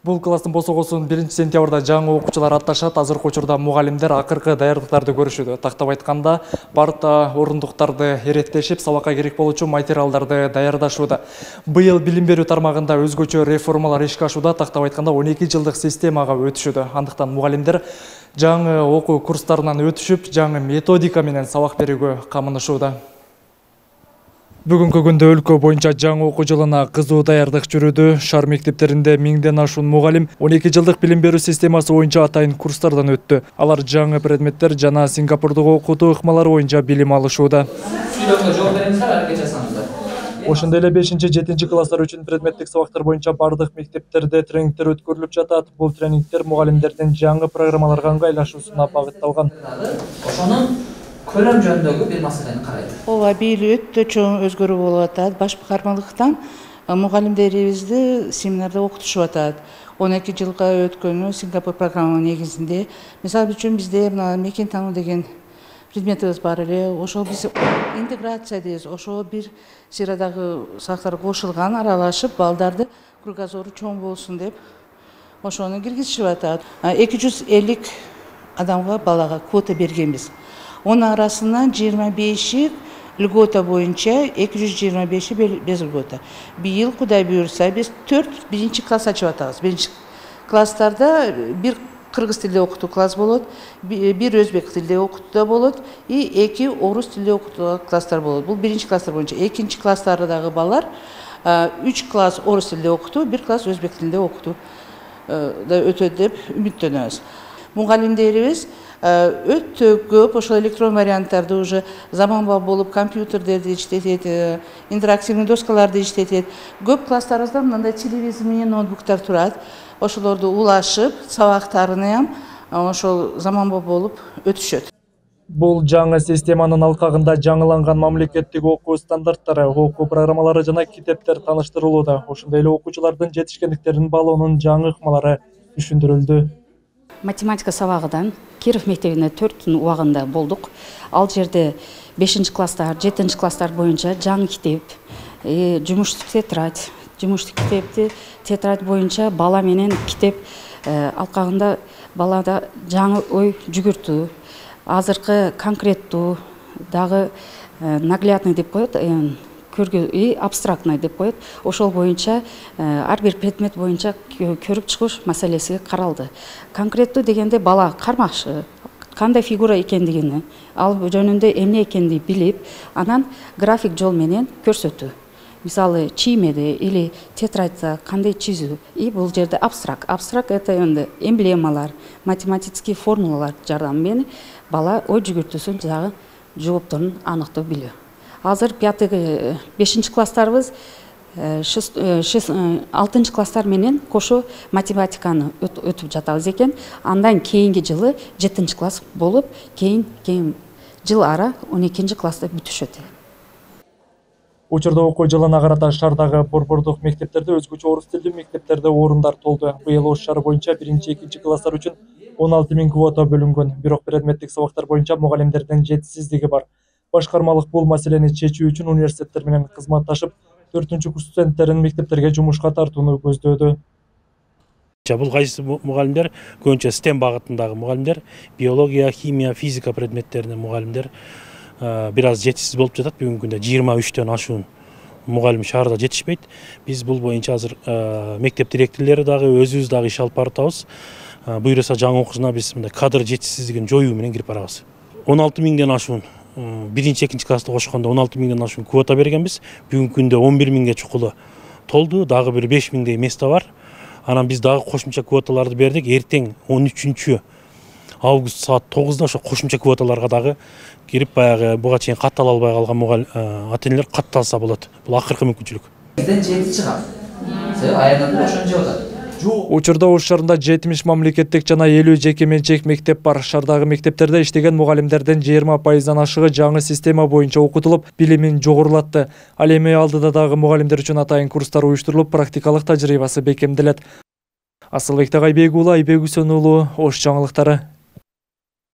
Бул класстын босогосун 1-сентябрда жаңы окуучулар атташат. Азыркы учурда мугалимдер акыркы даярдыктарды көрүшүүдө. Тактап айтканда, парта орундуктарды эреттешип, сабакка керек болчу материалдарды даярдашууда. Быйыл билим берүү тармагында өзгөчө реформалар ишке ашууда. Тактап айтканда 12 жылдык системага өтүшүүдө. Андыктан мугалимдер жаңы окуу курстарынан өтүшүп, жаңы методика менен сабак берүүгө камынышууда. Бүгүнкү күндө өлкө боюнча жаңы окуу жылына кызуу даярдык жүрүүдө. Шаар мектептеринде 1000ден ашуун мугалим 12 жылдык билим берүү системасы боюнча атайын курстардан өттү. Алар жаңы предметтер жана Сингапурдук окутуу ыкмалары боюнча билим алышууда. Ошондой эле 5-7 класстар үчүн предметтик сабактар боюнча бардык мектептерде тренингдер өткөрүлүп жатат. Бул тренингдер мугалимдердин жаңы программаларга ыңгайлашуусуна багытталган. Көрөм жөнүндөгү бир маселени карайт. Ооба, бир өтө чоң өзгөрүү болуп атат. Баш кармалыктан мугалимдерибизди семинарда окутушуп атат. 12 жылга өткөнү Сингапур программа негизинде. Мисалы үчүн бизде мына мекен таануу деген предметибиз бар эле. Ошол биз интеграция дейбиз. Ошол бир сыйрадагы сабактар кошулган, аралашып, балдарды кругозору чоң болсун деп ошону киргизишип атат. 250 адамга балага квота бергенбиз. Onun arasından 25'i lgota boyunca 225'i bez lgota. Bir yıl kuday buyursa biz 4 birinci klas açıp atağız. Birinci klaslarda bir Kırgız tilde okutu klas bolot, bir Özbek tilde okutu da bolot, iki Orus tilde okutu klaslar bolot. Bu birinci klaslar boyunca. İkinci klaslardaki ballar 3 klas Orus tilde okutu, bir klas Özbek tilde okutu da ötedip ümitleniyoruz. Mugallimlerimiz өтө көп ошол электрон варианттарды уже заманбап болуп компьютерлерди иштетет, интерактивный доскаларды иштетет. Көп класстарыбызда мындай телевизор менен ноутбуктар турат. Ошолорду улашып, сабактарыны ошол заманбап болуп өтүшөт. Бул жаңы системанын алкагында жаңыланган мамлекеттик окуу стандарттары, окуу программалары жана китептер тааныштырылууда. Ошондой эле окуучулардын жетишкендиктерин баалоонун жаңы ыкмалары түшүндүрүлдү. Математика сабағыдан Киров мектебіне 4 күн уағында болдық. Ал жерде 5 класстар, 7 класстар бойынша жаңы китеп, жұмыштық тетрадь, жұмыштық китепті тетрадь бойынша бала менен китеп алқағында балада жаңы ой жүгірту, азыркы конкреттүү дагы наглядный деп коет, көргө абстрактный деп коет. Ошол боюнча ар бир предмет боюнча көрүп чыгыш маселеси каралды. Конкреттүү дегенде бала кармакшы кандай фигура экендигини, ал жөнүндө эмне экендигин билип, анан график жол менен көрсөтүү. Мисалы чиймеде или тетрадьда кандай чизүү. Бул жерде абстракт. Абстракт это энди эмблемалар, математический формулалар жардамы менен бала ой жүгүртүүсүн дагы жоопторун аныктоо билүү. Азыр 5 класстарыбыз 6 класстар менен кошо математиканы өтүп жатабыз экен. Андан кийинки жылы 7 класс болуп, кийин жыл ара 12 класста бүтүшөт. Учурда окуу жылына карата шаардагы борбордук мектептерде өзгөчө орус тилдүү мектептерде орундар толду. Быйыл Ош шаары боюнча 1-2 класстар үчүн 16 000 квота бөлүнгөн. Бирок предметтик сабактар боюнча мугалимдердин жетишсиздиги бар. Башкармалык бул маселени чечүү үчүн университеттер менен кызматташып, 4-курс студенттерин мектептерге жумушка тартууну көздөөдү. Бул кайсы мугалимдер көбүнчө STEM багытындагы мугалимдер, биология, химия, физика предметтеринин мугалимдер бир аз жетишсиз болуп жатат. Бүгүнкү күндө 23төн ашуун мугалим шаарда жетишпейт. Биз бул боюнча азыр мектеп директорлори дагы өзүбүз дагы иш алып баратабыз. Буйруса жаңы окуу жылына биз мындай кадр жетишсиздигин жоюу менен кирип барабыз. 16 000ден ашуун 1-2 класста кошкондо 16 000ден ашуун квота бергенбиз. Бүгүнкү күндө 11 000ге чукулу толду. Дагы бир 5 000дей место бар. Анан биз дагы кошумча квоталарды бердик. Эртең 13 август саат 9-да ошо кошумча квоталарга дагы кирип баягы буга чейин каттала албай калган ата-энелер катталса болот. Бул акыркы мүмкүнчүлүк. Бизден жети чыгат. Аянда ошон жеп атат. Учурда Ош шаарында 70 мамлекеттик жана 50 жеке менчек мектеп бар. Шаардагы мектептерде иштеген мугалимдердин 20%дан ашыгы жаңы система боюнча окутулуп, билимин жогорулатты. Ал эми алдыда дагы мугалимдер үчүн атайын курстар уюштурулуп, практикалык тажрыйбасы бекемделет. Асылбек Тагайбек уулу, Айбек Үсөнүүлүү, Ош жаңылыктары.